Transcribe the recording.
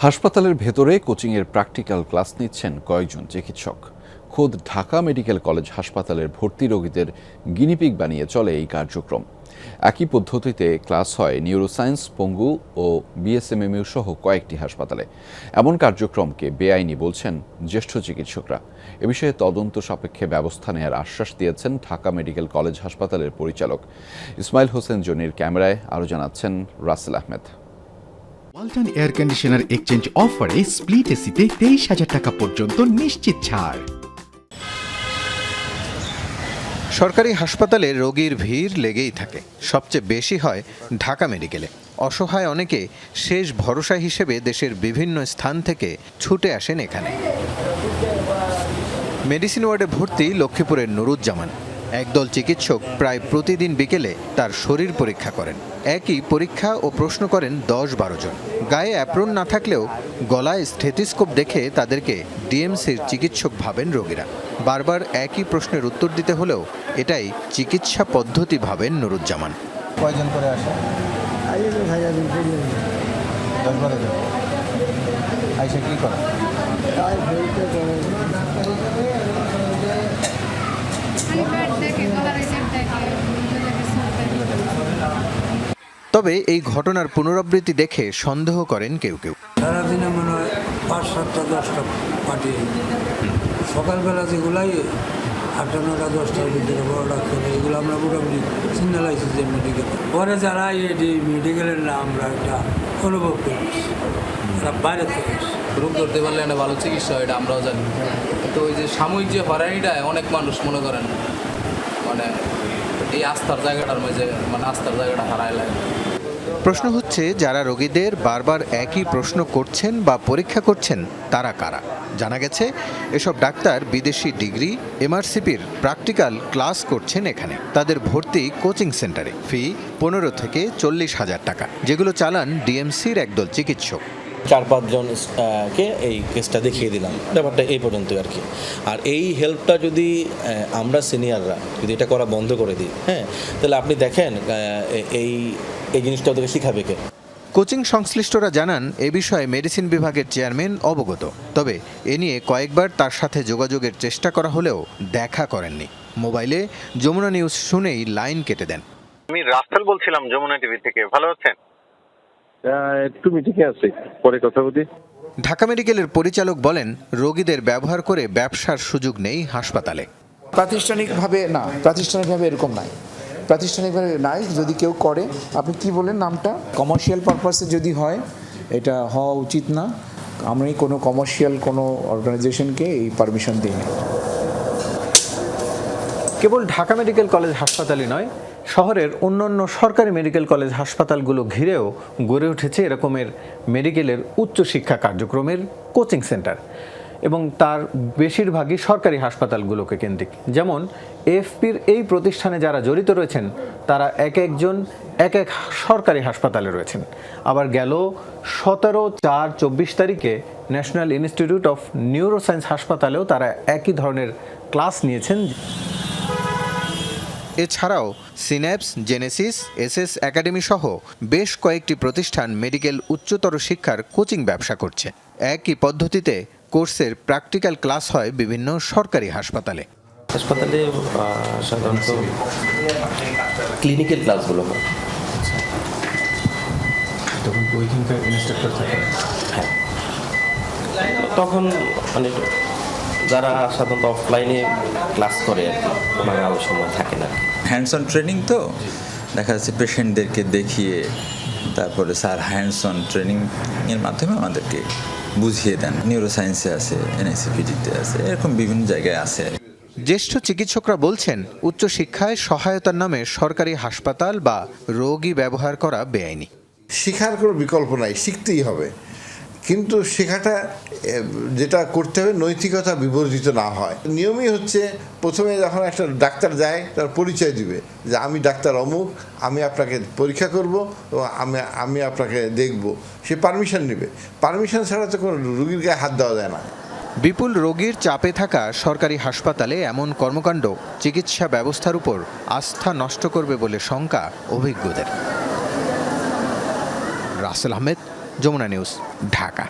হাসপাতালের ভেতরে কোচিংয়ের প্র্যাকটিক্যাল ক্লাস নিচ্ছেন কয়েকজন চিকিৎসক। খোদ ঢাকা মেডিকেল কলেজ হাসপাতালের ভর্তি রোগীদের গিনিপিগ বানিয়ে চলে এই কার্যক্রম। একই পদ্ধতিতে ক্লাস হয় নিউরোসায়েন্স, পঙ্গু ও বিএসএমএমইউ সহ কয়েকটি হাসপাতালে। এমন কার্যক্রমকে বেআইনি বলছেন জ্যেষ্ঠ চিকিৎসকরা। এ বিষয়ে তদন্ত সাপেক্ষে ব্যবস্থা নেওয়ার আশ্বাস দিয়েছেন ঢাকা মেডিকেল কলেজ হাসপাতালের পরিচালক। ইসমাইল হোসেন জনির ক্যামেরায় আরও জানাচ্ছেন Rasel Ahmed. Walton air conditioner exchange অফারে স্প্লিট এসিতে 23,000 টাকা পর্যন্ত নিশ্চিত ছাড়। সরকারি হাসপাতালে রোগীর ভিড় লেগেই থাকে। সবচেয়ে বেশি হয় ঢাকা মেডিকেলে। অসহায় অনেকে শেষ ভরসা হিসেবে দেশের বিভিন্ন স্থান থেকে ছুটে আসেন এখানে। মেডিসিন ওয়ার্ডে ভর্তি লক্ষ্মীপুরের নুরুজ্জামান। একদল চিকিৎসক প্রায় প্রতিদিন বিকেলে তার শরীর পরীক্ষা করেন। একই পরীক্ষা ও প্রশ্ন করেন 10-12 জন। গায়ে অ্যাপ্রন না থাকলেও গলায় স্টেথিস্কোপ দেখে তাদেরকে ডিএমসির চিকিৎসক ভাবেন রোগীরা। বারবার একই প্রশ্নের উত্তর দিতে হলেও এটাই চিকিৎসা পদ্ধতি ভাবেন নুরুজ্জামান। কয়জন করে আসে? 10-12 জন। আইসা কি করে? তবে এই ঘটনার পুনরাবৃত্তি দেখে সন্দেহ করেন কেউ কেউ। সারাদিনে মনে হয় 5, 7টা 10টা পার্টি। সকালবেলা যেগুলাই 8টা 9টা 10টার ভিতরে বড় ডাক্তার, এগুলো আমরা মোটামুটি সিগনালাইছি যে মেডিকেল। পরে যারা এটি মেডিকেলের না আমরা একটা অনুভব করি, তারা বাইরে থেকে রোগ ধরতে পারলে একটা ভালো চিকিৎসা হয়, এটা আমরাও জানি। তো ওই যে সাময়িক যে হয়রানিটায় অনেক মানুষ মনে করেন মানে এই আস্থার জায়গাটার মাঝে আস্থার জায়গাটা হারায় লাগে। প্রশ্ন হচ্ছে, যারা রোগীদের বারবার একই প্রশ্ন করছেন বা পরীক্ষা করছেন তারা কারা? জানা গেছে এসব ডাক্তার বিদেশি ডিগ্রি, এমআরসিপির প্র্যাকটিক্যাল ক্লাস করছেন এখানে। তাদের ভর্তি কোচিং সেন্টারে। ফি 15 থেকে 40,000 টাকা, যেগুলো চালান ডিএমসির একদল চিকিৎসক। 4-5 জনকে এই কেসটা দেখিয়ে দিলাম, ব্যাপারটা এই পর্যন্তই আর কি। আর এই হেল্পটা যদি আমরা সিনিয়ররা যদি এটা করা বন্ধ করে দিই, তাহলে আপনি দেখেন এই জিনিসটা ওদেরকে শিখাবে কে? কোচিং সংশ্লিষ্টরা জানান এ বিষয়ে মেডিসিন বিভাগের চেয়ারম্যান অবগত। তবে এ নিয়ে কয়েকবার তার সাথে যোগাযোগের চেষ্টা করা হলেও দেখা করেননি। মোবাইলে যমুনা নিউজ শুনেই লাইন কেটে দেন। আমি রাসেল বলছিলাম যমুনা টিভি থেকে। ভালো আছেন? একটু মিটিংয়ে আছি, পরে কথা বলি। ঢাকা মেডিকেলের পরিচালক বলেন, রোগীদের ব্যবহার করে ব্যবসার সুযোগ নেই হাসপাতালে। প্রাতিষ্ঠানিকভাবে এরকম নাই। প্রাতিষ্ঠানিকভাবে নাই। যদি কেউ করে, আপনি কি বলেন নামটা, কমার্শিয়াল পারপাসে যদি হয়, এটা হওয়া উচিত না। আমি কোনো কমার্শিয়াল কোনো অর্গানাইজেশনকে এই পারমিশন দিই না। কেবল ঢাকা মেডিকেল কলেজ হাসপাতালই নয়, শহরের অন্যান্য সরকারি মেডিকেল কলেজ হাসপাতালগুলো ঘিরেও গড়ে উঠেছে এরকমের মেডিকেলের উচ্চশিক্ষা কার্যক্রমের কোচিং সেন্টার, এবং তার বেশিরভাগই সরকারি হাসপাতালগুলোকে কেন্দ্রিক। যেমন এএফপির এই প্রতিষ্ঠানে যারা জড়িত রয়েছেন তারা এক একজন এক এক সরকারি হাসপাতালে রয়েছেন। আবার গেল 17/4/24 তারিখে ন্যাশনাল ইনস্টিটিউট অফ নিউরোসায়েন্স হাসপাতালেও তারা একই ধরনের ক্লাস নিয়েছেন। এছাড়াও সিন্যাপস, জেনেসিস, এসএস একাডেমি সহ বেশ কয়েকটি প্রতিষ্ঠান মেডিকেল উচ্চতর শিক্ষার কোচিং ব্যবসা করছে। একই পদ্ধতিতে কোর্সের প্র্যাকটিক্যাল ক্লাস হয় বিভিন্ন সরকারি হাসপাতালে। হাসপাতালে সাধারণত ক্লিনিক্যাল ক্লাসগুলো হয়। তখন ওইখানকার ইনস্ট্রাক্টর থাকে, হ্যাঁ, তখন মানে যারা সাধারণত অফলাইনে ক্লাস করে আর কি, মানে আরও সময় থাকে না। হ্যান্ডস অন ট্রেনিং তো দেখা যাচ্ছে পেশেন্টদেরকে দেখিয়ে তারপরে স্যার হ্যান্ডস অন ট্রেনিংয়ের মাধ্যমে আমাদেরকে বুঝিয়ে দেন। নিউরোসায়েন্সে আছে, এনআইসিপিডিতে আছে, এরকম বিভিন্ন জায়গায় আছে। জ্যেষ্ঠ চিকিৎসকরা বলছেন, উচ্চশিক্ষায় সহায়তার নামে সরকারি হাসপাতাল বা রোগী ব্যবহার করা বেআইনি। শেখার কোনো বিকল্প নাই, শিখতেই হবে। কিন্তু শেখাটা যেটা করতে হবে নৈতিকতা বিবর্জিত না হয়। নিয়মই হচ্ছে প্রথমে যখন একটা ডাক্তার যায় তার পরিচয় দিবে যে আমি ডাক্তার অমুক, আমি আপনাকে পরীক্ষা করব এবং আমি আপনাকে দেখব। সে পারমিশন নেবে। পারমিশন ছাড়া তো কোনো রোগীর গায়ে হাত দেওয়া যায় না। বিপুল রোগীর চাপে থাকা সরকারি হাসপাতালে এমন কর্মকাণ্ড চিকিৎসা ব্যবস্থার উপর আস্থা নষ্ট করবে বলে শঙ্কা অভিজ্ঞদের। রাসেল আহমেদ, যমুনা নিউজ, ঢাকা।